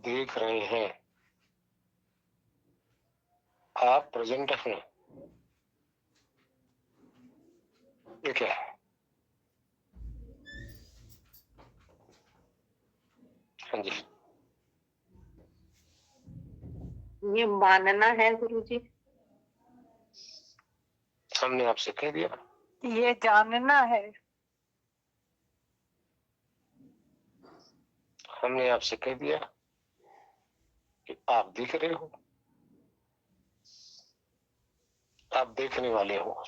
देख रहे हैं, आप प्रेजेंट हैं, ये क्या है? हाँ जी, ये मानना है गुरुजी। हमने आपसे कह दिया। ये जानना है। हमने आपसे कह दिया कि आप दिख रहे हो, आप देखने वाले हो।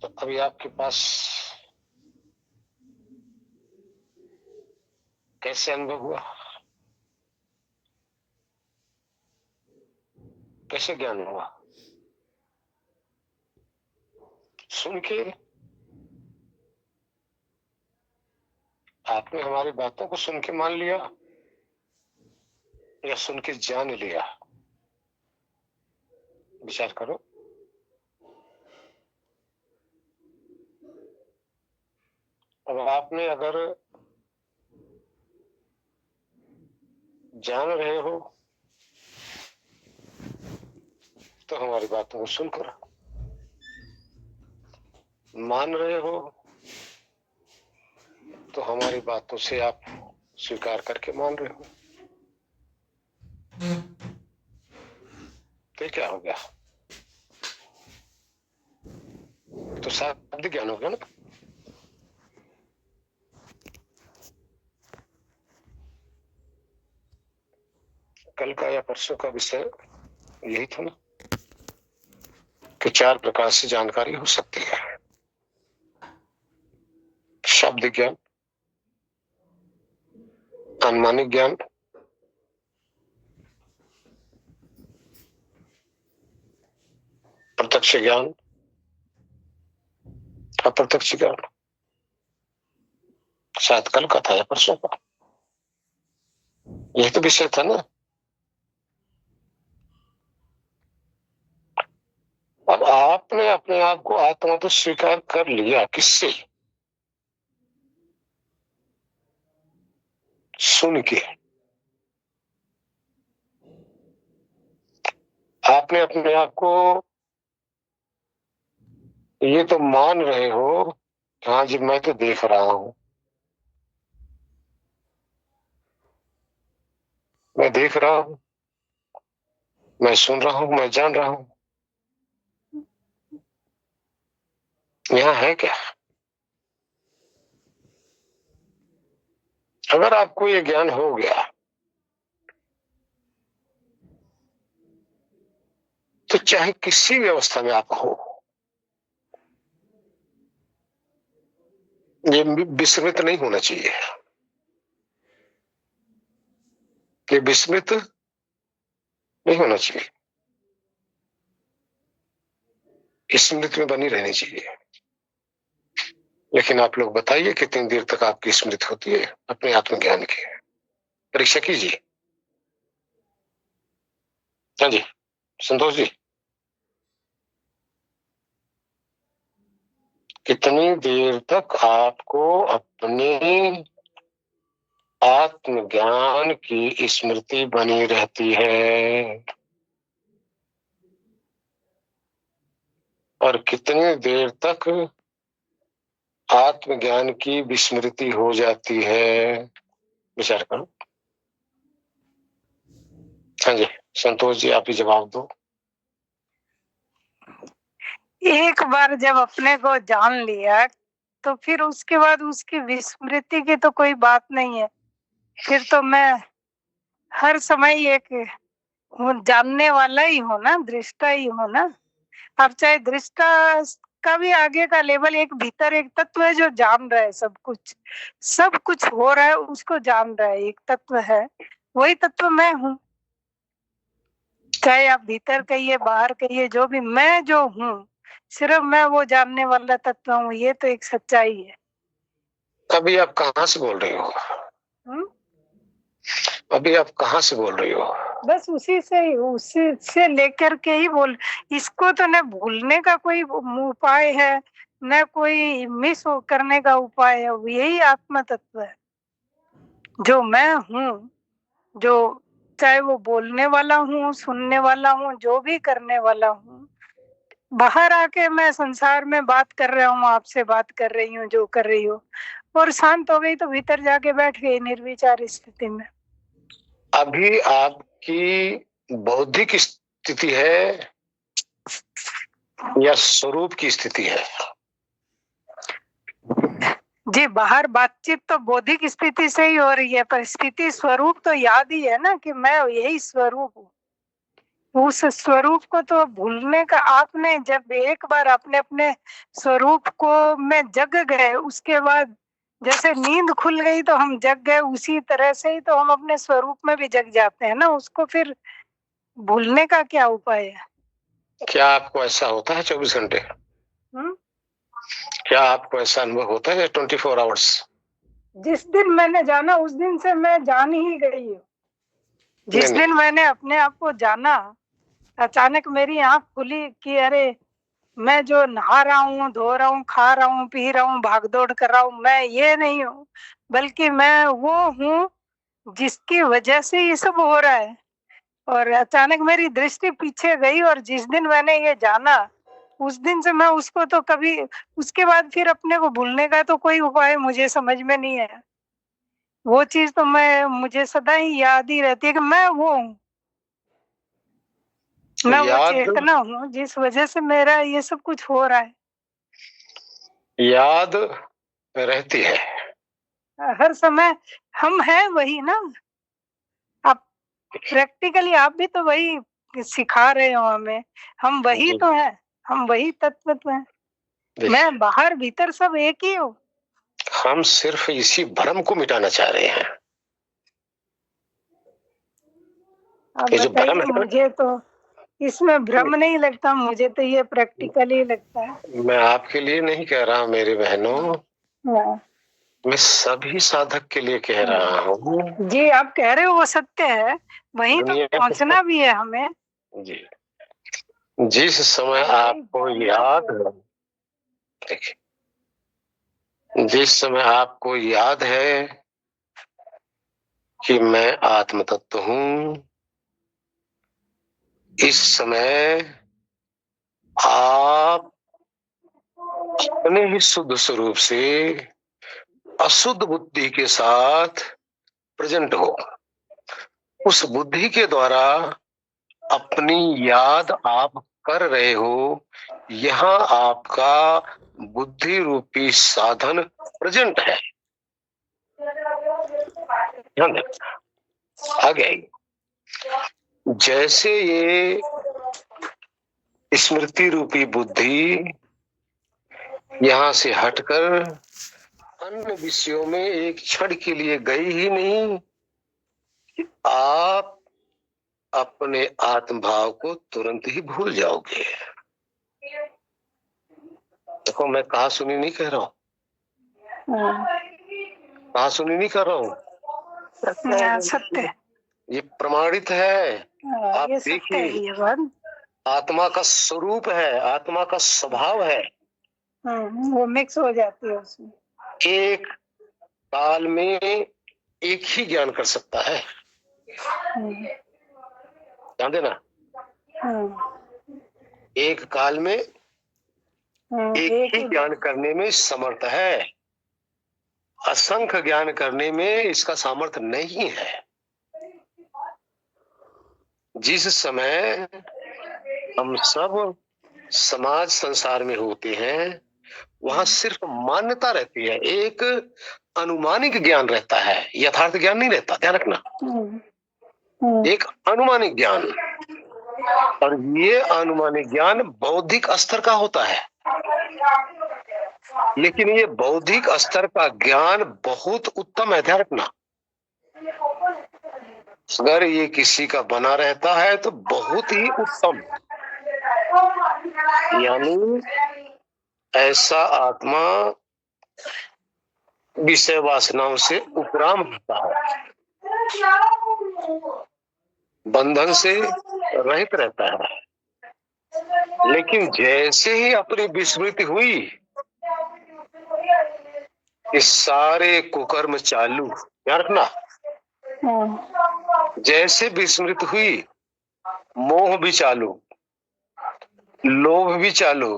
तो अभी आपके पास कैसे अनुभव हुआ, कैसे ज्ञान हुआ? सुन के आपने हमारी बातों को सुन के मान लिया या सुन के जान लिया? विचार करो। अब आपने अगर जान रहे हो तो हमारी बातों को सुनकर, मान रहे हो तो हमारी बातों से आप स्वीकार करके मान रहे हो। तो क्या हो गया? तो शाब्दिक ज्ञान हो गया ना। कल का या परसों का विषय यही था ना कि 4 प्रकार से जानकारी हो सकती है। शाब्दिक ज्ञान, अनुमानिक ज्ञान, प्रत्यक्ष ज्ञान, अप्रत्यक्ष ज्ञान। शायद कल का था या परसों का, यही तो विषय था ना। अब आपने अपने आप को आत्मा तो स्वीकार कर लिया, किससे? सुन के। आपने अपने आप को ये तो मान रहे हो, हाँ जी मैं तो देख रहा हूं, मैं देख रहा हूं, मैं सुन रहा हूं, मैं जान रहा हूं। यहां है क्या? अगर आपको ये ज्ञान हो गया तो चाहे किसी भी अवस्था में आप हो, ये विस्मृत नहीं होना चाहिए। ये विस्मृत नहीं होना चाहिए, स्मृति में बनी रहनी चाहिए। लेकिन आप लोग बताइए कितनी देर तक आपकी स्मृति होती है अपने आत्मज्ञान की? परीक्षा कीजिए। हाँ जी संतोष जी, कितनी देर तक आपको अपने आत्मज्ञान की स्मृति बनी रहती है और कितनी देर तक आत्मज्ञान की विस्मृति हो जाती है? विचार करो। हाँ जी संतोष जी, आप ही जवाब दो। एक बार जब अपने को जान लिया तो फिर उसके बाद उसकी विस्मृति की तो कोई बात नहीं है। फिर तो मैं हर समय एक जानने वाला ही हो ना, दृष्टा ही हो ना। अब चाहे दृष्टा का भी आगे का लेवल, एक भीतर एक तत्व है जो जान रहा है सब कुछ हो रहा है उसको जान रहा है, एक तत्व है, वही तत्व मैं हूँ। चाहे आप भीतर कहिए बाहर कहिए, जो भी मैं जो हूँ, सिर्फ मैं वो जानने वाला तत्व हूँ। ये तो एक सच्चाई है। अभी आप कहाँ से बोल रही हो? अभी आप कहाँ से बोल रही हो? बस उसी से लेकर के ही बोल। इसको तो न भूलने का कोई उपाय है, न कोई मिस करने का उपाय है। यही आत्म तत्व है जो मैं हूँ, जो चाहे वो बोलने वाला हूँ, सुनने वाला हूँ, जो भी करने वाला हूँ। बाहर आके मैं संसार में बात कर रहा हूँ, आपसे बात कर रही हूँ, जो कर रही हूँ, और शांत हो गई तो भीतर जाके बैठ गई निर्विचार स्थिति में। अभी आपकी बौद्धिक स्थिति है या स्वरूप की स्थिति है? जी, बाहर बातचीत तो बौद्धिक स्थिति से ही हो रही है, पर स्थिति स्वरूप तो याद ही है ना कि मैं यही स्वरूप हूँ। उस स्वरूप को तो भूलने का, आपने जब एक बार अपने अपने स्वरूप को में जग गए, उसके बाद जैसे नींद खुल गई तो हम जग गए, उसी तरह से ही तो हम अपने स्वरूप में भी जग जाते हैं ना। उसको फिर भूलने का क्या उपाय है? क्या आपको ऐसा होता है 24 घंटे? क्या आपको ऐसा अनुभव होता है 24 आवर्स? जिस दिन मैंने जाना उस दिन से मैं जान ही गई हूँ। जिस नहीं, दिन मैंने अपने आप को जाना, अचानक मेरी आंख खुली कि अरे, मैं जो नहा रहा हूँ, धो रहा हूँ, खा रहा हूँ, पी रहा हूँ, भाग दौड़ कर रहा हूँ, मैं ये नहीं हूँ, बल्कि मैं वो हूँ जिसकी वजह से ये सब हो रहा है। और अचानक मेरी दृष्टि पीछे गई, और जिस दिन मैंने ये जाना उस दिन से मैं उसको तो कभी, उसके बाद फिर अपने को भूलने का तो कोई उपाय मुझे समझ में नहीं आया। वो चीज तो मुझे सदा ही याद ही रहती है कि मैं वो हूँ, मैं वो याद चेतना हूँ जिस वजह से मेरा ये सब कुछ हो रहा है। याद रहती है। हर समय हम हैं वही ना। आप प्रैक्टिकली आप भी तो वही सिखा रहे हो हमें। हम वही जी, तो हैं, हम वही तत्व तो हैं। देखिए, मैं बाहर भीतर सब एक ही हूँ। हम सिर्फ इसी भ्रम को मिटाना चाह रहे हैं। आप ये जो भ्रम बताइए, है, मुझे तो इसमें भ्रम नहीं लगता, मुझे तो ये प्रैक्टिकली लगता है। मैं आपके लिए नहीं कह रहा मेरी बहनों, हाँ, मैं सभी साधक के लिए कह हाँ। रहा हूँ। जी, आप कह रहे हो वो सत्य है, वहीं तो दुनिया पहुंचना भी है हमें। जी, जिस समय वही आपको जानना भी याद है। है, देखिए, जिस समय आपको याद है कि मैं आत्म तत्व हूँ, इस समय आप अपने ही शुद्ध स्वरूप से अशुद्ध बुद्धि के साथ प्रेजेंट हो। उस बुद्धि के द्वारा अपनी याद आप कर रहे हो। यहाँ आपका बुद्धि रूपी साधन प्रेजेंट है। ध्यान देना, आगे आइए। जैसे ये स्मृति रूपी बुद्धि यहाँ से हटकर अन्य विषयों में एक क्षण के लिए गई ही नहीं, आप अपने आत्म भाव को तुरंत ही भूल जाओगे। देखो, मैं कहा सुनी नहीं कह रहा हूँ, कहा सुनी नहीं कर रहा हूँ, सत्य। ये प्रमाणित है। आप ये सत्य है देखिए, ये बात। आत्मा का स्वरूप है, आत्मा का स्वभाव है। वो मिक्स हो जाती है उसमें। एक काल में एक ही ज्ञान कर सकता है। ध्यान देना, एक काल में एक ही ज्ञान करने में समर्थ है, असंख्य ज्ञान करने में इसका सामर्थ्य नहीं है। जिस समय हम सब समाज संसार में होते हैं, वहां सिर्फ मान्यता रहती है, एक अनुमानिक ज्ञान रहता है, यथार्थ ज्ञान नहीं रहता। ध्यान रखना, एक अनुमानिक ज्ञान, और ये अनुमानिक ज्ञान बौद्धिक स्तर का होता है। लेकिन ये बौद्धिक स्तर का ज्ञान बहुत उत्तम है। ध्यान रखना, अगर ये किसी का बना रहता है तो बहुत ही उत्तम, यानी ऐसा आत्मा विषय वासनाओं से उपराम होता है, बंधन से रहित रहता है। लेकिन जैसे ही अपनी विस्मृति हुई, ये सारे कुकर्म चालू, याद रखना। जैसे विस्मृत हुई, मोह भी चालू, लोभ भी चालू,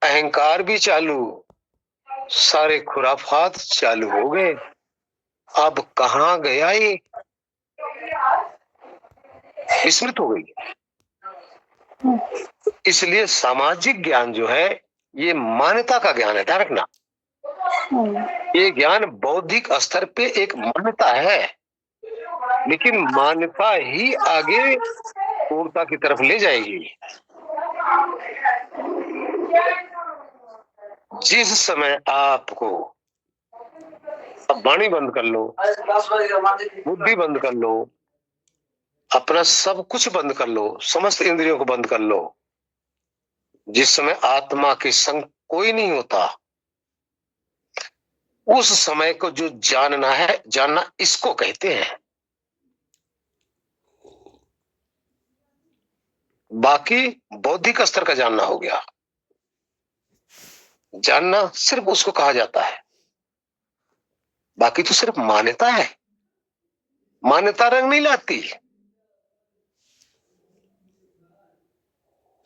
अहंकार भी चालू, सारे खुराफात चालू हो गए। अब कहाँ गया ये? विस्मृत हो गई। इसलिए सामाजिक ज्ञान जो है ये मान्यता का ज्ञान है, ध्यान रखना। ये ज्ञान बौद्धिक स्तर पे एक मान्यता है, लेकिन मान्यता ही आगे पूर्णता की तरफ ले जाएगी। जिस समय आपको, अब वाणी बंद कर लो, बुद्धि बंद कर लो, अपना सब कुछ बंद कर लो, समस्त इंद्रियों को बंद कर लो, जिस समय आत्मा के संग कोई नहीं होता, उस समय को जो जानना है, जानना इसको कहते हैं। बाकी बौद्धिक स्तर का जानना हो गया। जानना सिर्फ उसको कहा जाता है, बाकी तो सिर्फ मान्यता है। मान्यता रंग नहीं लाती।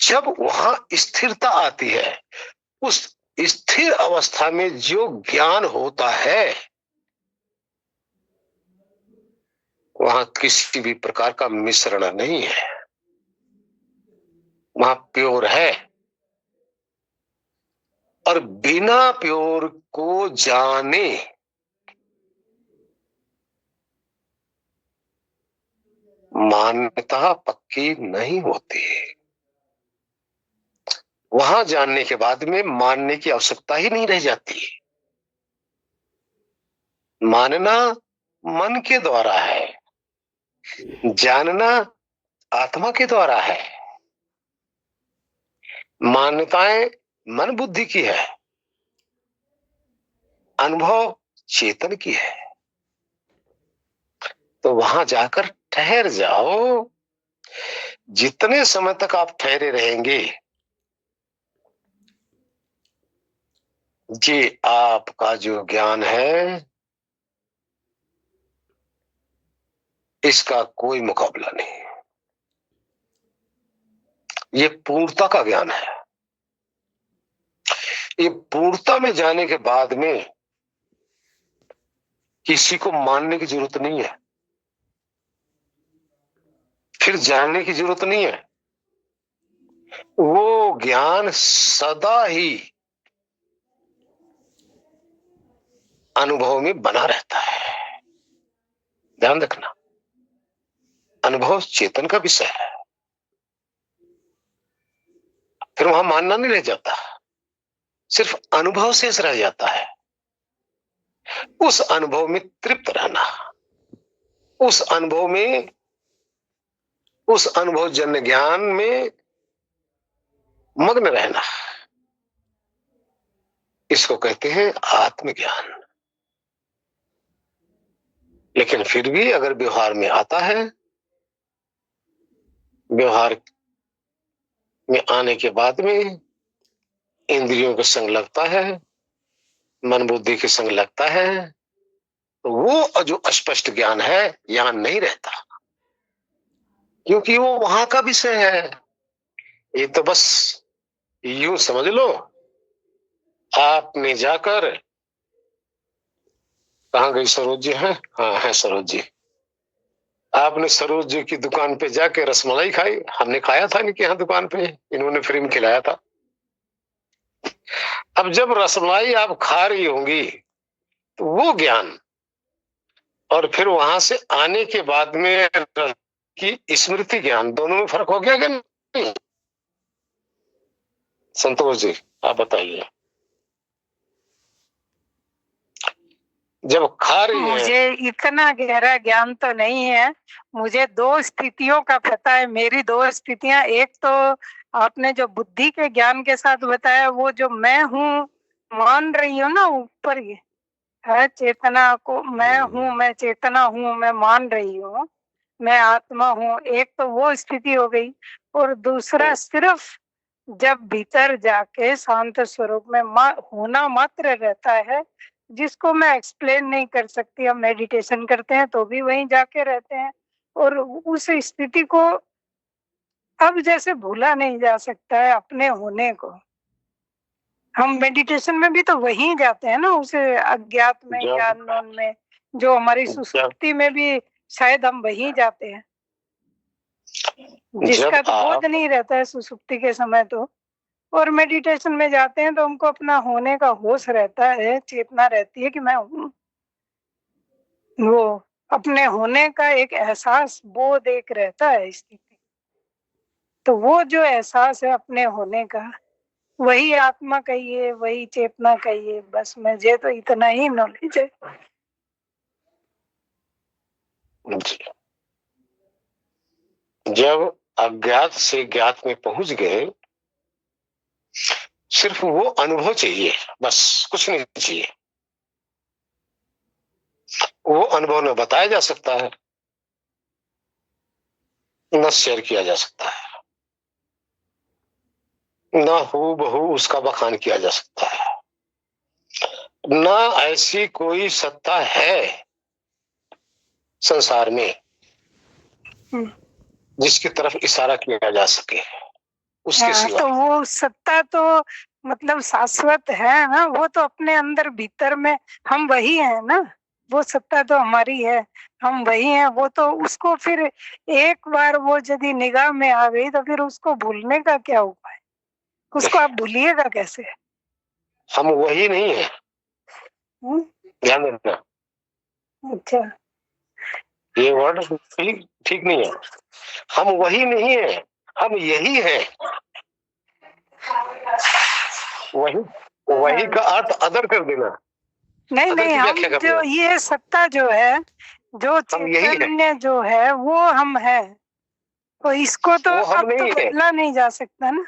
जब वहां स्थिरता आती है, उस स्थिर अवस्था में जो ज्ञान होता है, वहां किसी भी प्रकार का मिश्रण नहीं है, वहां प्योर है। और बिना प्योर को जाने मान्यता पक्की नहीं होती। वहां जानने के बाद में मानने की आवश्यकता ही नहीं रह जाती। मानना मन के द्वारा है, जानना आत्मा के द्वारा है। मान्यताएं मन बुद्धि की है, अनुभव चेतन की है। तो वहां जाकर ठहर जाओ। जितने समय तक आप ठहरे रहेंगे, ये आपका जो ज्ञान है, इसका कोई मुकाबला नहीं। ये पूर्णता का ज्ञान है। ये पूर्णता में जाने के बाद में किसी को मानने की जरूरत नहीं है, फिर जानने की जरूरत नहीं है। वो ज्ञान सदा ही अनुभव में बना रहता है। ध्यान रखना, अनुभव चेतन का विषय है। फिर वहां मानना नहीं रह जाता, सिर्फ अनुभव शेष रह जाता है। उस अनुभव में तृप्त रहना, उस अनुभव में, उस अनुभव जन्य ज्ञान में मग्न रहना, इसको कहते हैं आत्मज्ञान। लेकिन फिर भी अगर व्यवहार में आता है, व्यवहार में आने के बाद में इंद्रियों के संग लगता है, मन बुद्धि के संग लगता है, तो वो जो अस्पष्ट ज्ञान है यहां नहीं रहता, क्योंकि वो वहां का विषय है। ये तो बस यूं समझ लो, आपने जाकर, कहाँ गई सरोज जी? है, हाँ है सरोज जी। आपने सरोज जी की दुकान पे जाके रसमलाई खाई, हमने खाया था इनके यहाँ दुकान पे, इन्होंने फ्री में खिलाया था। अब जब रसमलाई आप खा रही होंगी तो वो ज्ञान, और फिर वहां से आने के बाद में की स्मृति ज्ञान, दोनों में फर्क हो गया कि नहीं? संतोष जी आप बताइए। जब खा रही है, मुझे इतना गहरा ज्ञान तो नहीं है। मुझे दो स्थितियों का पता है। मेरी दो स्थितियां, एक तो आपने जो बुद्धि के ज्ञान के साथ बताया, वो जो मैं हूँ मान रही हूँ ना, ऊपर है चेतना को, मैं हूँ, मैं चेतना हूँ, मैं मान रही हूँ, मैं आत्मा हूँ। एक तो वो स्थिति हो गई। और दूसरा सिर्फ जब भीतर जाके शांत स्वरूप में होना मात्र रहता है, जिसको मैं एक्सप्लेन नहीं कर सकती। हम मेडिटेशन करते हैं तो भी वहीं जाके रहते हैं, और उस स्थिति को अब जैसे भूला नहीं जा सकता है, अपने होने को। हम मेडिटेशन में भी तो वहीं जाते हैं ना, उस अज्ञात में या जब अननोन में, जो हमारी जब सुसुप्ति में भी शायद हम वहीं जाते हैं, जिसका जब तो आप बोध नहीं रहता है सुसुप्ति के समय तो। और मेडिटेशन में जाते हैं तो हमको अपना होने का होश रहता है, चेतना रहती है कि मैं हूँ। वो अपने होने का एक एहसास, बोध एक रहता है स्थिति। तो वो जो एहसास है अपने होने का, वही आत्मा कहिए, वही चेतना कहिए, बस मुझे तो इतना ही नॉलेज है। जब अज्ञात से ज्ञात में पहुंच गए, सिर्फ वो अनुभव चाहिए, बस कुछ नहीं चाहिए। वो अनुभव न बताया जा सकता है, न शेयर किया जा सकता है, न हूबहू उसका बखान किया जा सकता है, न ऐसी कोई सत्ता है संसार में जिसकी तरफ इशारा किया जा सके उसके सिवा। तो वो सत्ता तो मतलब शाश्वत है ना, वो तो अपने अंदर भीतर में हम वही है ना। वो सत्ता तो हमारी है, हम वही हैं। वो तो उसको फिर एक बार वो यदि निगाह में आ गई तो फिर उसको भूलने का क्या उपाय? उसको आप भूलिएगा कैसे? हम वही नहीं है, ध्यान रखना। अच्छा, ये वर्ड ठीक ठीक नहीं है। हम वही नहीं है, हम यही है। वही वही का अर्थ अदर कर देना, नहीं अदर नहीं, की हम व्याख्या कर जो देना। ये सत्ता जो है, जो हम यही है, चैतन्य जो है, वो हम है। तो इसको तो वो हम अब तो नहीं है। बदला नहीं जा सकता ना।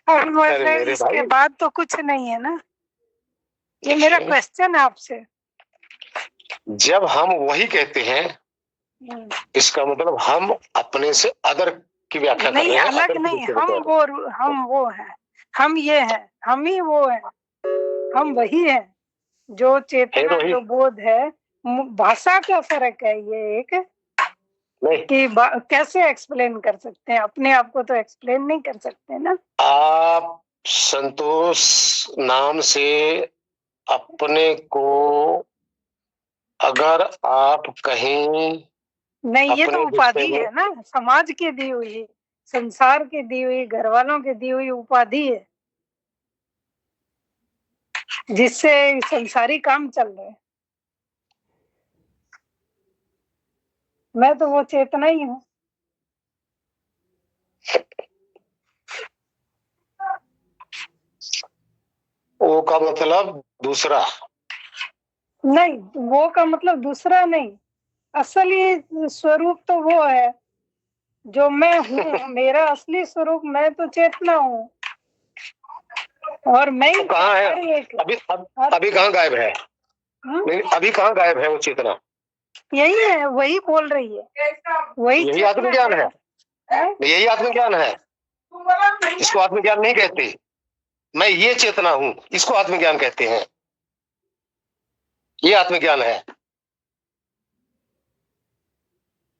अब अरे वैसे मेरे इसके भाई, बाद तो कुछ नहीं है ना। ये मेरा देखिए, क्वेश्चन है आपसे। जब हम वही कहते हैं, इसका मतलब हम अपने से अदर की व्याख्या कर नहीं, रहे हैं, अलग अदर की नहीं, व्याख्या कर रहे हम वो हैं, हम ये हैं, हम ही वो हैं, हम वही हैं जो हैं। चेतना, वही जो बोध है। भाषा का फर्क है ये एक, नहीं, कि कैसे एक्सप्लेन कर सकते हैं अपने आप को? तो एक्सप्लेन नहीं कर सकते ना। आप संतोष नाम से अपने को अगर आप कहीं नहीं, ये तो अपने विषय उपाधि में, है ना, समाज की दी हुई, संसार की दी हुई, घर वालों की दी हुई उपाधि है, जिससे संसारी काम चल रहे हैं। मैं तो वो चेतना ही हूँ। वो का मतलब दूसरा। नहीं, वो का मतलब दूसरा नहीं, असली स्वरूप तो वो है जो मैं हूँ। मेरा असली स्वरूप मैं तो चेतना हूँ, और मैं ही कहाँ है हर एक अभी कहाँ गायब है? हम्म, नहीं, अभी कहाँ गायब है वो चेतना? यही है, वही बोल रही है, वही यही चेतना आत्मज्ञान है, है। यही आत्मज्ञान है। इसको आत्मज्ञान नहीं कहते। मैं ये चेतना हूँ, इसको आत्मज्ञान कहते हैं। ये आत्मज्ञान है।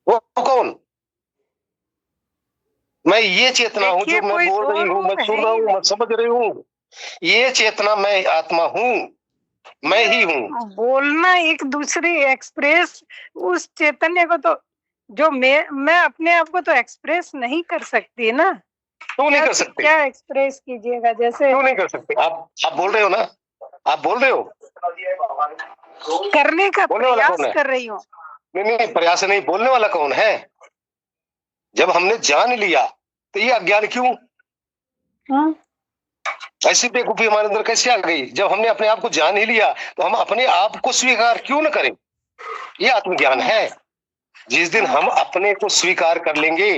वो कौन? मैं ये चेतना हूँ जो देखिए, मैं कोई बोल दो रही हूँ, मैं रूप सुन है रहा ही हूँ, मैं नहीं। समझ रही हूँ। ये चेतना मैं आत्मा हूँ, मैं ही हूँ। बोलना एक दूसरी एक्सप्रेस उस चैतन्य को, तो जो मैं अपने आप को तो एक्सप्रेस नहीं कर सकती ना। क्यों नहीं कर सकते? क्या एक्सप्रेस कीजिएगा? जैसे क्यों नहीं कर सकते? आप बोल रहे हो ना, आप बोल रहे हो। करने का बोलने वाला कौन प्रयास है? कर रही हूँ। नहीं नहीं, प्रयास नहीं, बोलने वाला कौन है? जब हमने जान लिया तो ये अज्ञान क्यों? ऐसी बेवकूफी हमारे अंदर कैसे आ गई? जब हमने अपने आप को जान ही लिया तो हम अपने आप को स्वीकार क्यों न करें? ये आत्मज्ञान है। जिस दिन हम अपने को स्वीकार कर लेंगे,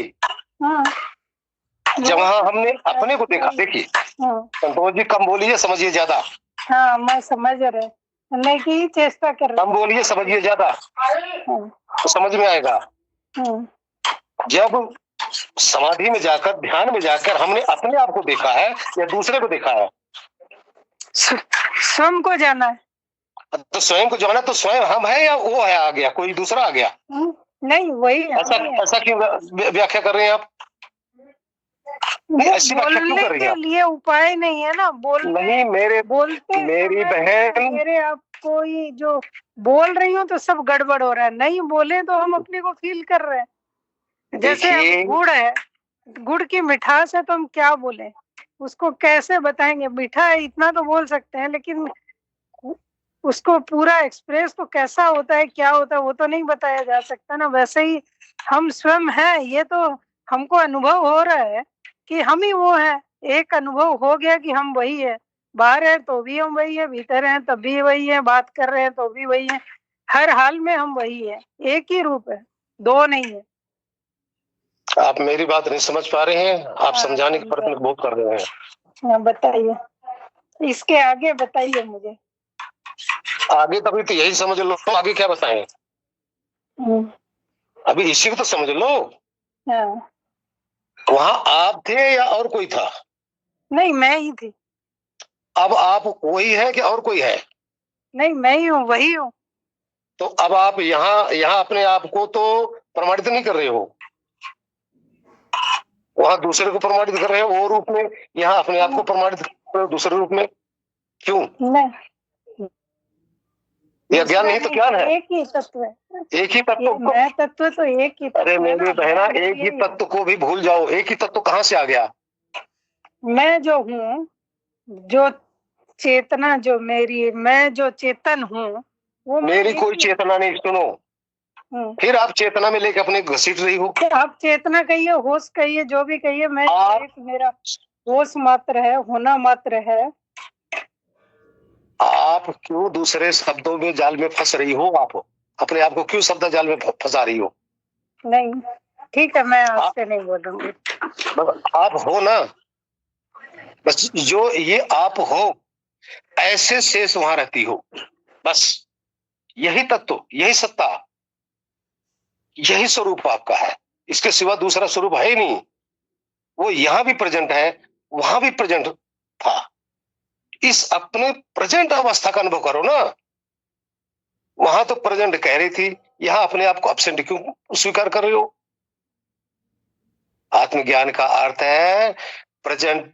जब वहां हमने अपने को देखा, देखिए संतोष जी कम बोलिए, समझिए ज्यादा। हाँ, मैं समझ रहे, करने की चेष्टा कर रही कम बोलिए, समझिए ज्यादा, तो समझ में आएगा। जब समाधि में जाकर, ध्यान में जाकर हमने अपने आप को देखा है या दूसरे को देखा है? स्वयं को जाना है। तो स्वयं को जाना तो स्वयं हम है या वो है आ गया, कोई दूसरा आ गया? नहीं, वही ऐसा हम ही है। ऐसा क्यों व्याख्या कर रहे हैं आप? नहीं, वो ऐसी व्याख्या क्यों बोलने कर रही हैं के आप? लिए उपाय नहीं है ना, नहीं बोलते मेरी समय बहन, मेरे आप को ही जो बोल रही हूँ तो सब गड़बड़ हो रहा है, नहीं बोले तो हम अपने को फील कर रहे हैं। जैसे अब देखिए गुड़ है, गुड़ की मिठास है तो हम क्या बोले, उसको कैसे बताएंगे? मीठा है इतना तो बोल सकते हैं, लेकिन उसको पूरा एक्सप्रेस तो कैसा होता है, क्या होता है, वो तो नहीं बताया जा सकता ना। वैसे ही हम स्वयं हैं, ये तो हमको अनुभव हो रहा है कि हम ही वो हैं। एक अनुभव हो गया कि हम वही है, बाहर है तो भी हम वही है, भीतर हैं तब भी वही है, बात कर रहे हैं तो भी वही है, हर हाल में हम वही है। एक ही रूप है, दो नहीं है। आप मेरी बात नहीं समझ पा रहे हैं, आप हाँ, समझाने की प्रयत्न बहुत कर रहे हैं। हाँ, बताइए, इसके आगे बताइए मुझे। आगे तभी तो यही समझ लो, आगे क्या बताएं? हम्म, अभी इसी को तो समझ लो। हाँ, वहां आप थे या और कोई था? नहीं मैं ही थी। अब आप वही है कि और कोई है? नहीं मैं ही हूँ, वही हूँ। तो अब आप यहाँ यहाँ अपने आप को तो प्रमाणित नहीं कर रहे हो, वहां दूसरे को प्रमाणित कर रहे हो वो रूप में, यहाँ अपने आप को प्रमाणित कर रहे हो दूसरे रूप में। क्यों? नहीं, यह ज्ञान नहीं तो ज्ञान है, एक ही तत्व है। एक ही तत्व को। मैं तत्व तो एक ही तत्व अरे है मेरी ना, बहना, मैं एक ही यही तत्व को भी भूल जाओ, एक ही तत्व कहाँ से आ गया? हूँ। मैं जो हूँ, जो चेतना, जो मेरी, मैं जो चेतन हूँ, वो मैं मेरी एक कोई ही चेतना नहीं, सुनो। हूँ। फिर आप चेतना में लेके अपने घसीट रही हो। आप चेतना कहिए, होश कहिए, जो भी कहिए, मैं तो आप एक, मेरा होश मात्र है, होना मात्र है। आप क्यों दूसरे शब्दों में जाल में फंस रही हो? आप अपने आप को क्यों शब्द जाल में फंसा रही हो? नहीं, ठीक है, मैं आप आपसे नहीं बोलूंगी। आप हो ना, बस जो ये आप हो ऐसे शेष वहां रहती हो, बस यही तत्व, यही सत्ता, यही स्वरूप आपका है, इसके सिवा दूसरा स्वरूप है ही नहीं। वो यहां भी प्रेजेंट है, वहां भी प्रेजेंट था। इस अपने प्रेजेंट अवस्था का अनुभव करो ना। वहां तो प्रेजेंट कह रही थी, यहां अपने आप को एब्सेंट क्यों स्वीकार कर रहे हो? आत्मज्ञान का अर्थ है प्रेजेंट,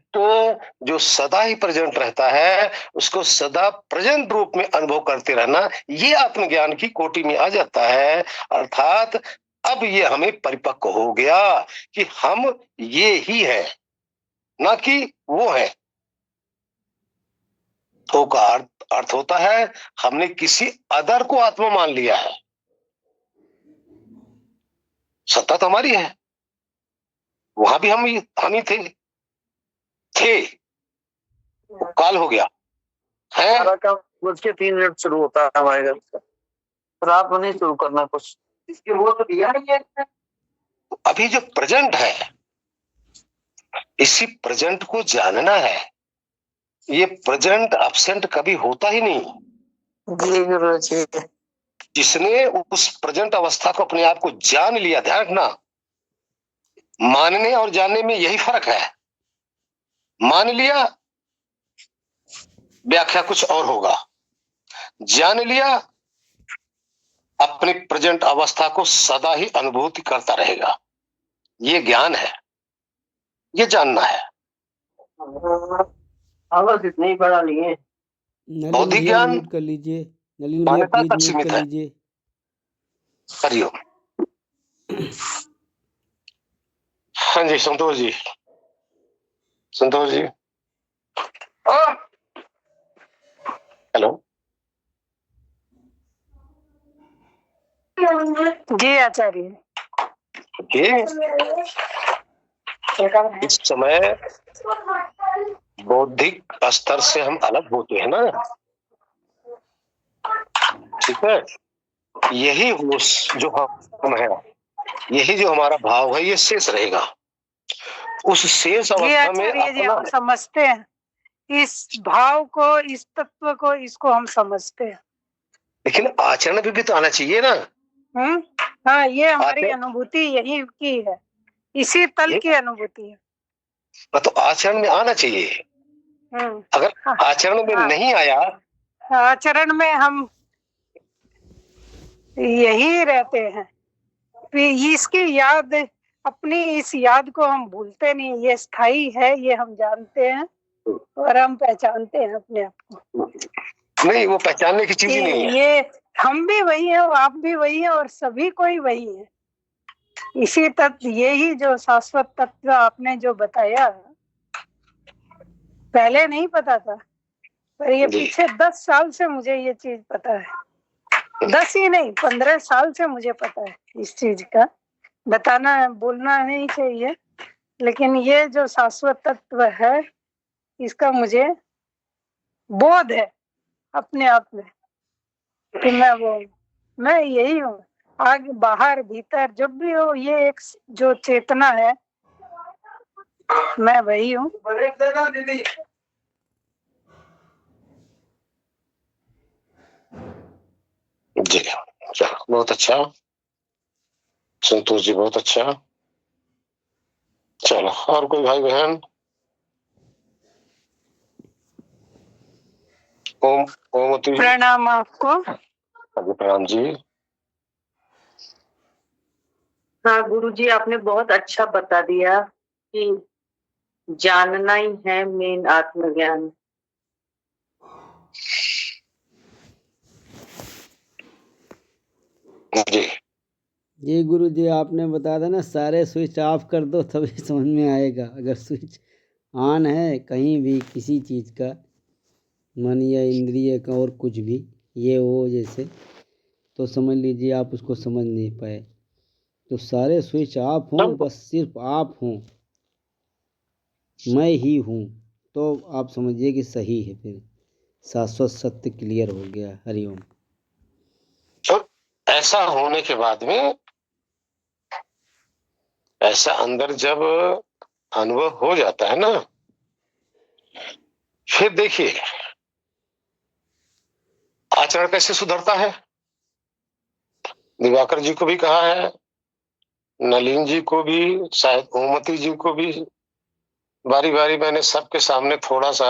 जो सदा ही प्रेजेंट रहता है उसको सदा प्रेजेंट रूप में अनुभव करते रहना, ये आत्मज्ञान की कोटि में आ जाता है। अर्थात अब ये हमें परिपक्व हो गया कि हम ये ही है, ना कि वो है। तो का अर्थ होता है हमने किसी अदर को आत्मा मान लिया है। सत्ता तो हमारी है, वहां भी हम ही थे, काल हो गया है। सारा काम बज के 3 मिनट शुरू होता है हमारे घर से, पर आप नहीं शुरू करना कुछ, इसके वो तो दिया नहीं है। अभी जो प्रेजेंट है, इसी प्रेजेंट को जानना है। ये प्रेजेंट अब्सेंट कभी होता ही नहीं। जी गुरु जी। जिसने उस प्रेजेंट अवस्था को अपने आप को जान लिया, ध्यान रखना, मानने और जानने में यही फर्क है। मान लिया व्याख्या कुछ और होगा, जान लिया अपनी प्रेजेंट अवस्था को सदा ही अनुभूति करता रहेगा। ये ज्ञान है, ये जानना है। आवाज इतनी बड़ा नहीं है। नलिन बौद्धिक भैया ज्ञान म्यूट कर लीजिए, नलिन भैया मान्यता प्लीज तक म्यूट सीमित कर है। लीजिए। हरिओम। हाँ जी संतोष जी, संतोष जी, हेलो जी आचार्य। जी। इस समय बौद्धिक स्तर से हम अलग होते हैं ना, ठीक है। यही होश जो हम है, यही जो हमारा भाव है, ये शेष रहेगा। उस शेष जी अवस्था में आचार्य जी, अपना, हम समझते हैं इस भाव को, इस तत्व को, इसको हम समझते हैं। लेकिन आचरण भी तो आना चाहिए ना। हाँ, ये हमारी आचरण, अनुभूति यही की है, इसी तल की अनुभूति है। तो आचरण में आना चाहिए। हम्म, अगर हाँ, आचरण में हाँ, नहीं आया आचरण में हम यही रहते हैं। फिर इसकी याद, अपनी इस याद को हम भूलते नहीं, ये स्थायी है, ये हम जानते हैं और हम पहचानते हैं अपने आप को नहीं, वो पहचानने की चीज कि ही नहीं है। ये हम भी वही हैं, वो आप भी वही हैं और सभी कोई वही है। इसी तत्व, यही जो शाश्वत तत्व आपने जो बताया, पहले नहीं पता था, पर ये जी। पीछे 10 साल से मुझे ये चीज पता है। 10 ही नहीं, 15 साल से मुझे पता है इस चीज का। बताना, बोलना नहीं चाहिए, लेकिन ये जो शाश्वत तत्व है, इसका मुझे बोध है अपने आप में कि मैं यही हूँ। आगे बाहर भीतर जब भी हो, ये एक जो चेतना है, मैं वही हूँ। जी, चलो, बहुत अच्छा संतोष जी, बहुत अच्छा। चलो, और कोई भाई बहन? ओम ओमती जी, प्रणाम आपको। प्रणाम जी। हाँ गुरुजी, आपने बहुत अच्छा बता दिया कि जानना ही है मेन आत्मज्ञान। जी, जी गुरु जी, आपने बता था ना, सारे स्विच ऑफ कर दो तभी समझ में आएगा। अगर स्विच ऑन है कहीं भी किसी चीज़ का, मन या इंद्रिय का और कुछ भी, ये वो जैसे, तो समझ लीजिए आप उसको समझ नहीं पाए। तो सारे स्विच ऑफ हों, बस सिर्फ आप हों, मैं ही हूँ, तो आप समझिए कि सही है। फिर शाश्वत सत्य क्लियर हो गया। हरिओम। तो ऐसा होने के बाद में, ऐसा अंदर जब अनुभव हो जाता है ना, फिर देखिए आचरण कैसे सुधरता है। दिवाकर जी को भी कहा है, नलिन जी को भी, शायद ओमती जी को भी, बारी बारी मैंने सबके सामने थोड़ा सा,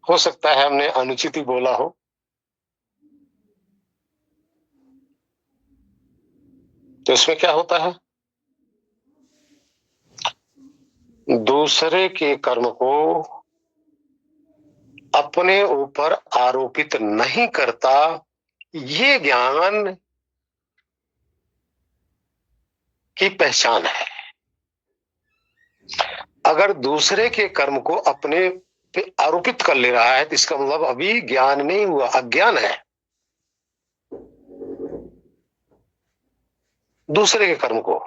हो सकता है हमने अनुचित ही बोला हो, तो इसमें क्या होता है, दूसरे के कर्म को अपने ऊपर आरोपित नहीं करता, ये ज्ञान की पहचान है। अगर दूसरे के कर्म को अपने पे आरोपित कर ले रहा है, तो इसका मतलब अभी ज्ञान नहीं हुआ, अज्ञान है। दूसरे के कर्म को,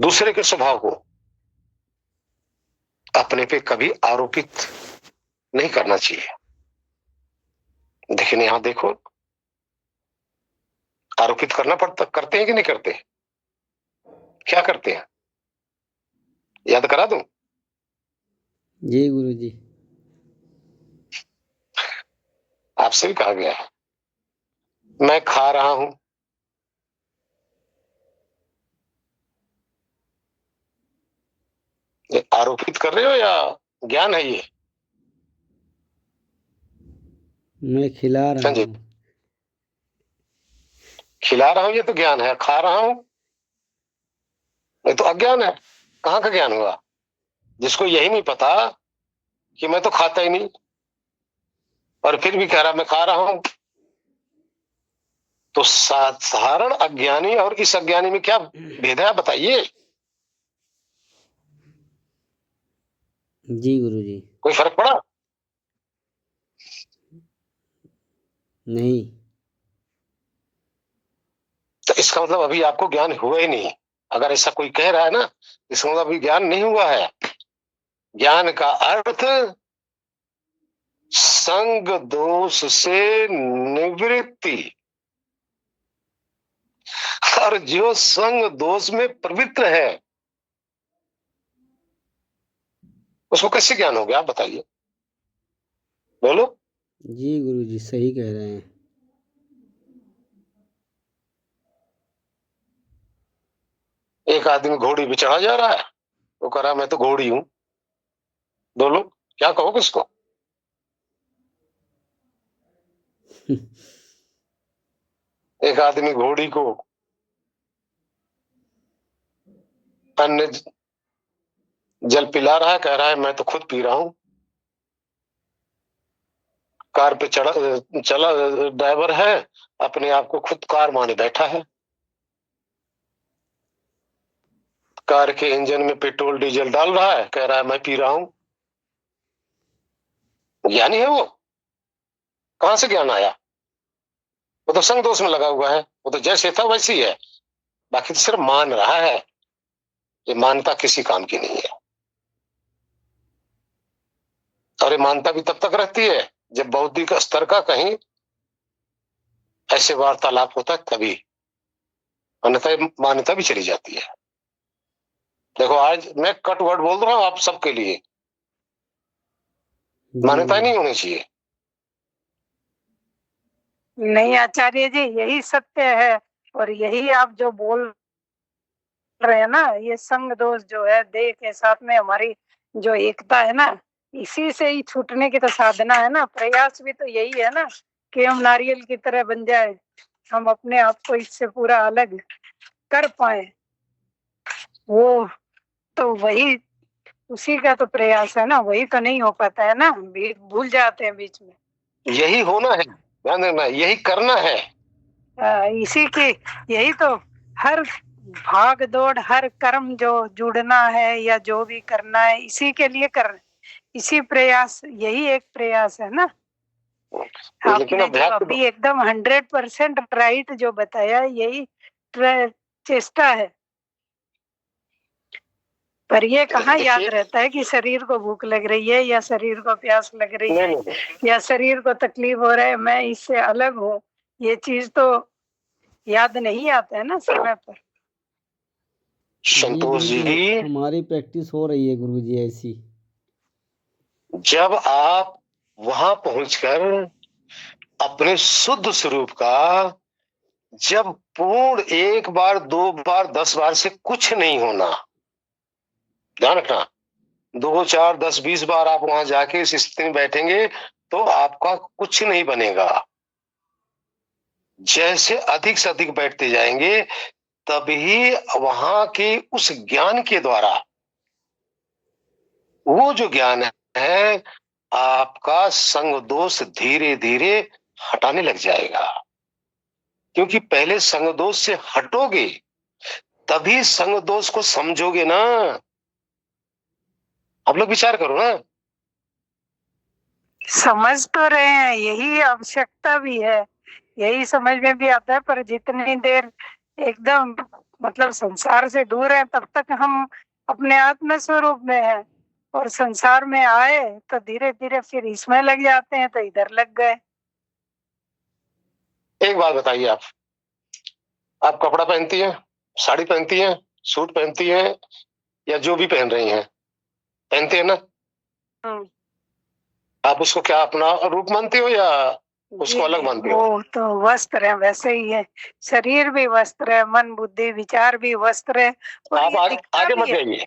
दूसरे के स्वभाव को अपने पे कभी आरोपित नहीं करना चाहिए। लेकिन यहां देखो, आरोपित करना पड़ता, करते हैं कि नहीं करते? क्या करते हैं, याद करा दूं? जी गुरु जी। आपसे भी कहा गया है, मैं खा रहा हूं, ये आरोपित कर रहे हो या ज्ञान है? ये मैं खिला रहा संजय, हूँ। खिला रहा हूं ये तो ज्ञान है, खा रहा हूं ये तो अज्ञान है। कहाँ का ज्ञान हुआ? जिसको यही नहीं पता कि मैं तो खाता ही नहीं, और फिर भी कह रहा मैं खा रहा हूं। तो साधारण अज्ञानी और इस अज्ञानी में क्या भेद है, बताइए। जी गुरु जी। कोई फर्क पड़ा? नहीं। तो इसका मतलब अभी आपको ज्ञान हुआ ही नहीं। अगर ऐसा कोई कह रहा है ना, इसका मतलब अभी ज्ञान नहीं हुआ है। ज्ञान का अर्थ संग दोष से निवृत्ति, और जो संग दोष में प्रवृत्त है उसको कैसे ज्ञान हो गया, आप बताइए, बोलो। जी गुरु जी, सही कह रहे हैं। एक आदमी घोड़ी पे चढ़ा जा रहा है, वो कह रहा मैं तो घोड़ी हूं। बोलो, क्या कहोगे इसको? एक आदमी घोड़ी को अन्य जल पिला रहा है, कह रहा है मैं तो खुद पी रहा हूं। कार पे चला ड्राइवर है, अपने आप को खुद कार माने बैठा है। कार के इंजन में पेट्रोल डीजल डाल रहा है, कह रहा है मैं पी रहा हूं। ज्ञानी है वो? कहां से ज्ञान आया? वो तो संग दोष में लगा हुआ है। वो तो जैसे था वैसे ही है, बाकी तो सिर्फ मान रहा है। ये मानता किसी काम की नहीं है, और ये मानता भी तब तक रहती है जब बौद्धिक स्तर का कहीं ऐसे वार्तालाप होता है तभी, अन्यथा मान्यता भी चली जाती है। देखो आज मैं कट वर्ड बोल रहा हूं आप सबके लिए, मान्यता नहीं होनी चाहिए। नहीं आचार्य जी, यही सत्य है। और यही आप जो बोल रहे हैं ना, ये संग दोष जो है, देह के साथ में हमारी जो एकता है ना, इसी से ही छूटने की तो साधना है ना। प्रयास भी तो यही है ना कि हम नारियल की तरह बन जाए, हम अपने आप को इससे पूरा अलग कर पाए। वो तो वही, उसी का तो प्रयास है ना, वही तो नहीं हो पाता है ना, भूल जाते हैं बीच में। यही होना है, ध्यान रखना, यही करना है। इसी की, यही तो हर भाग दौड़, हर कर्म जो जुड़ना है या जो भी करना है, इसी के लिए कर, इसी प्रयास, यही एक प्रयास है ना। लेकिन आपने जो अभ्यास अभी एकदम 100% राइट जो बताया, यही चेष्टा है। पर ये कहाँ याद रहता है कि शरीर को भूख लग रही है, या शरीर को प्यास लग रही है, या शरीर को तकलीफ हो रहा है, मैं इससे अलग हूँ। ये चीज तो याद नहीं आता है ना समय पर। संतोष जी, हमारी प्रैक्टिस हो रही है गुरुजी ऐसी। जब आप वहां पहुंचकर अपने शुद्ध स्वरूप का, जब पूर्ण 1 बार 2 बार 10 बार से कुछ नहीं होना, ध्यान रखना, 2 4 10 20 बार आप वहां जाके इस स्थिति में बैठेंगे तो आपका कुछ नहीं बनेगा। जैसे अधिक से अधिक बैठते जाएंगे तभी वहां के उस ज्ञान के द्वारा, वो जो ज्ञान है, आपका संग दोष धीरे धीरे हटाने लग जाएगा। क्योंकि पहले संग दोष से हटोगे तभी संग दोष को समझोगे ना। आप लोग विचार करो ना। समझ तो रहे हैं, यही आवश्यकता भी है, यही समझ में भी आता है। पर जितनी देर एकदम मतलब संसार से दूर है, तब तक हम अपने आत्म स्वरूप में हैं, और संसार में आए तो धीरे धीरे फिर इसमें लग जाते हैं, तो इधर लग गए। एक बात बताइए, आप कपड़ा पहनती हैं, साड़ी पहनती हैं, सूट पहनती हैं, या जो भी पहन रही हैं, पहनते हैं ना? आप उसको क्या अपना रूप मानते हो या उसको अलग मानते हो? वो तो वस्त्र है, वैसे ही है। शरीर भी वस्त्र है, मन बुद्धि विचार भी वस्त्र है। आप आगे मत जाइए,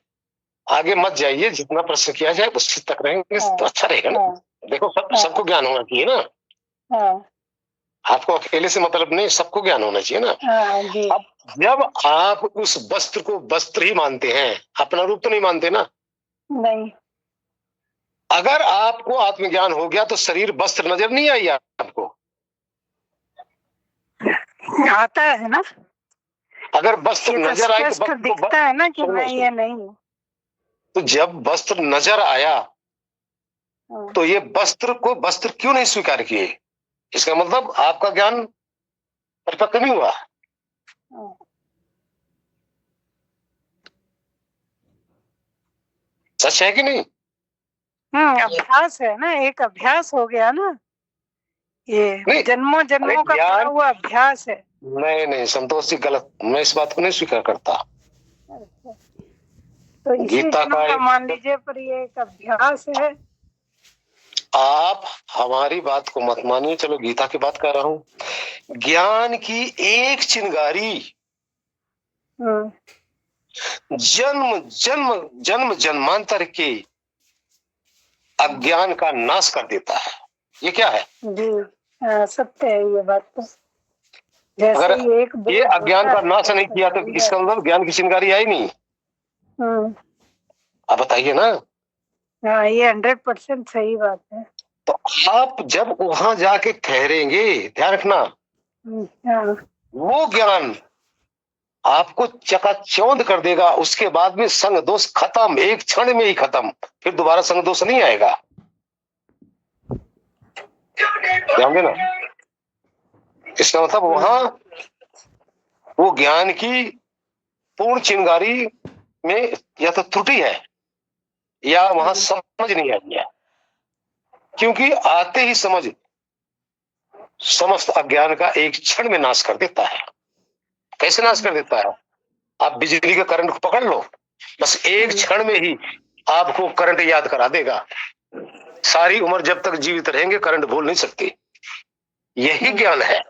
आगे मत जाइए। जितना प्रश्न किया जाए उससे तक रहेंगे तो अच्छा रहेगा ना। देखो सबको ज्ञान होना चाहिए ना। आपको अकेले से मतलब नहीं, सबको ज्ञान होना चाहिए ना। अब जब आप उस वस्त्र को वस्त्र ही मानते हैं, अपना रूप तो नहीं मानते ना। नहीं, अगर आपको आत्मज्ञान हो गया तो शरीर वस्त्र नजर नहीं आई आपको? आता है ना। अगर वस्त्र नजर आए तो दिखता है ना कि मैं ये नहीं हूँ। तो जब वस्त्र नजर आया तो ये वस्त्र को वस्त्र क्यों नहीं स्वीकार किए? इसका मतलब आपका ज्ञान परिपक्व नहीं हुआ। सच है कि नहीं? अभ्यास है ना, एक अभ्यास हो गया ना, ये जन्मों जन्मों का पड़ा हुआ अभ्यास है। नहीं संतोष जी, गलत, मैं इस बात को नहीं स्वीकार करता। तो गीता का मान लीजिए, पर ये एक अभ्यास है। आप हमारी बात को मत मानिए, चलो गीता की बात कर रहा हूं। ज्ञान की एक चिंगारी जन्म जन्मांतर के अज्ञान का नाश कर देता है। ये क्या है? जी हाँ, सत्य है ये बात तो। जैसे अगर एक ये बोझ अज्ञान होता का है, नाश नहीं किया तो समझ इसका मतलब ज्ञान की चिंगारी आई नहीं। हम्म, आप बताइए ना। हाँ ये 100% सही बात है। तो आप जब वहां जाके ठहरेंगे, ध्यान रखना, हाँ वो ज्ञान आपको चकाचौंध कर देगा। उसके बाद में संग दोष खत्म, एक क्षण में ही खत्म, फिर दोबारा संग दोष नहीं आएगा। ध्यान देना। इसका मतलब वहां वो ज्ञान की पूर्ण चिंगारी में या तो त्रुटि है या वहां समझ नहीं आई है, क्योंकि आते ही समझ समस्त अज्ञान का एक क्षण में नाश कर देता है। कैसे नाश कर देता है? आप बिजली के करंट को पकड़ लो, बस एक क्षण में ही आपको करंट याद करा देगा। सारी उम्र जब तक जीवित रहेंगे करंट भूल नहीं सकती। यही ज्ञान है।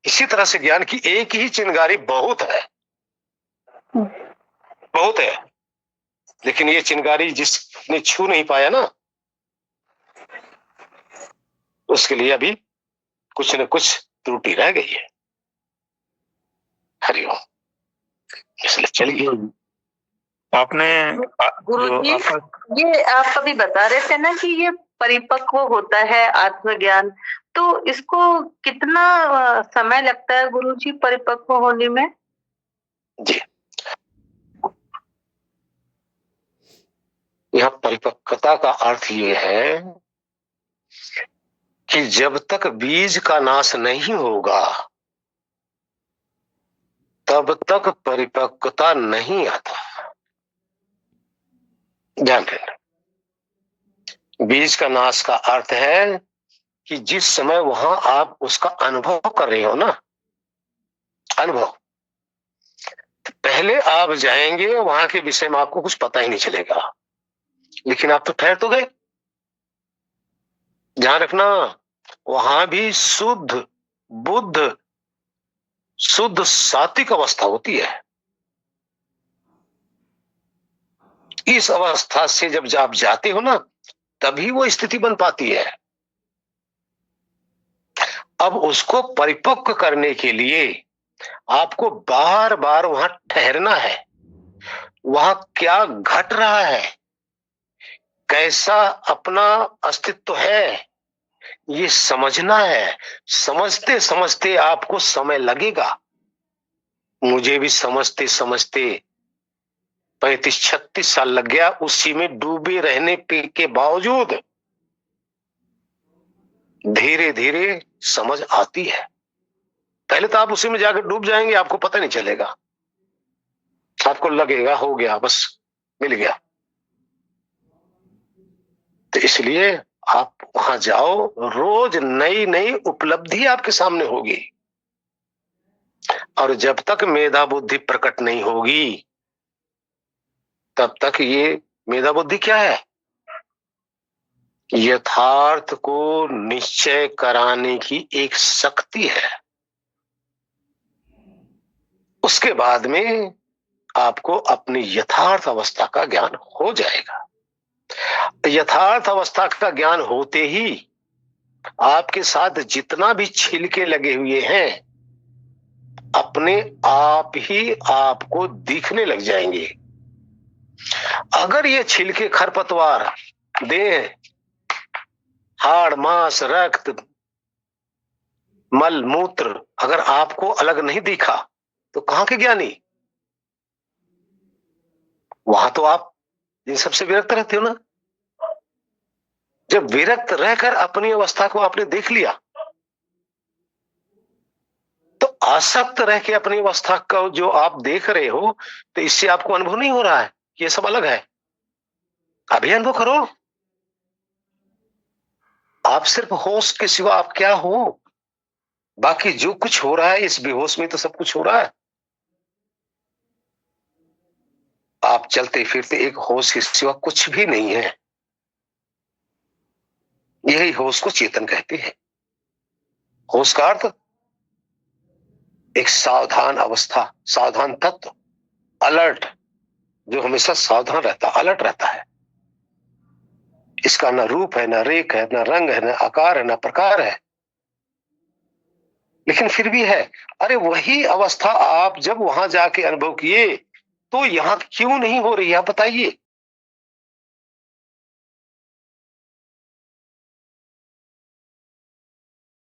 इसी तरह से ज्ञान की एक ही चिंगारी बहुत है, बहुत है। लेकिन ये चिंगारी जिसने छू नहीं पाया ना, उसके लिए अभी कुछ न कुछ त्रुटि रह गई है। हरिओम। इसलिए चलिए आपने गुरुजी, ये आप कभी बता रहे थे ना कि ये परिपक्व होता है आत्मज्ञान, तो इसको कितना समय लगता है गुरुजी परिपक्व होने में? जी, यह परिपक्वता का अर्थ ये है कि जब तक बीज का नाश नहीं होगा तब तक परिपक्वता नहीं आता। ध्यान देना। बीज का नाश का अर्थ है कि जिस समय वहां आप उसका अनुभव कर रहे हो ना, अनुभव, तो पहले आप जाएंगे वहां के विषय में आपको कुछ पता ही नहीं चलेगा, लेकिन आप तो ठहर तो गए। ध्यान रखना, वहां भी शुद्ध बुद्ध शुद्ध सात्विक अवस्था होती है। इस अवस्था से जब आप जाते हो ना, तभी वो स्थिति बन पाती है। अब उसको परिपक्व करने के लिए आपको बार बार वहां ठहरना है। वहां क्या घट रहा है, कैसा अपना अस्तित्व है, ये समझना है। समझते समझते आपको समय लगेगा। मुझे भी समझते समझते 35-36 साल लग गया, उसी में डूबे रहने के बावजूद धीरे धीरे समझ आती है। पहले तो आप उसी में जाकर डूब जाएंगे, आपको पता नहीं चलेगा, आपको लगेगा हो गया, बस मिल गया। तो इसलिए आप वहां जाओ, रोज नई नई उपलब्धि आपके सामने होगी। और जब तक मेधा बुद्धि प्रकट नहीं होगी तब तक ये मेधा बुद्धि क्या है? यथार्थ को निश्चय कराने की एक शक्ति है। उसके बाद में आपको अपनी यथार्थ अवस्था का ज्ञान हो जाएगा। यथार्थ अवस्था का ज्ञान होते ही आपके साथ जितना भी छिलके लगे हुए हैं अपने आप ही आपको दिखने लग जाएंगे। अगर ये छिलके खरपतवार, देह, हाड़ मांस, रक्त, मल मूत्र अगर आपको अलग नहीं दिखा तो कहां के ज्ञानी? वहां तो आप इन सबसे विरक्त रहते हो ना। जब विरक्त रहकर अपनी अवस्था को आपने देख लिया तो आसक्त रह के अपनी अवस्था का जो आप देख रहे हो, तो इससे आपको अनुभव नहीं हो रहा है कि ये सब अलग है। अभी अनुभव करो। आप सिर्फ होश के सिवा आप क्या हो? बाकी जो कुछ हो रहा है इस बेहोश में तो सब कुछ हो रहा है। आप चलते फिरते एक होश के सिवा कुछ भी नहीं है। यही होश को चेतन कहते हैं। होश का अर्थ एक सावधान अवस्था, सावधान तत्व, अलर्ट, जो हमेशा सावधान रहता, अलर्ट रहता है। इसका न रूप है, न रेख है, न रंग है, न आकार है, न प्रकार है, लेकिन फिर भी है। अरे वही अवस्था आप जब वहां जाके अनुभव किए तो यहाँ क्यों नहीं हो रही, आप बताइए।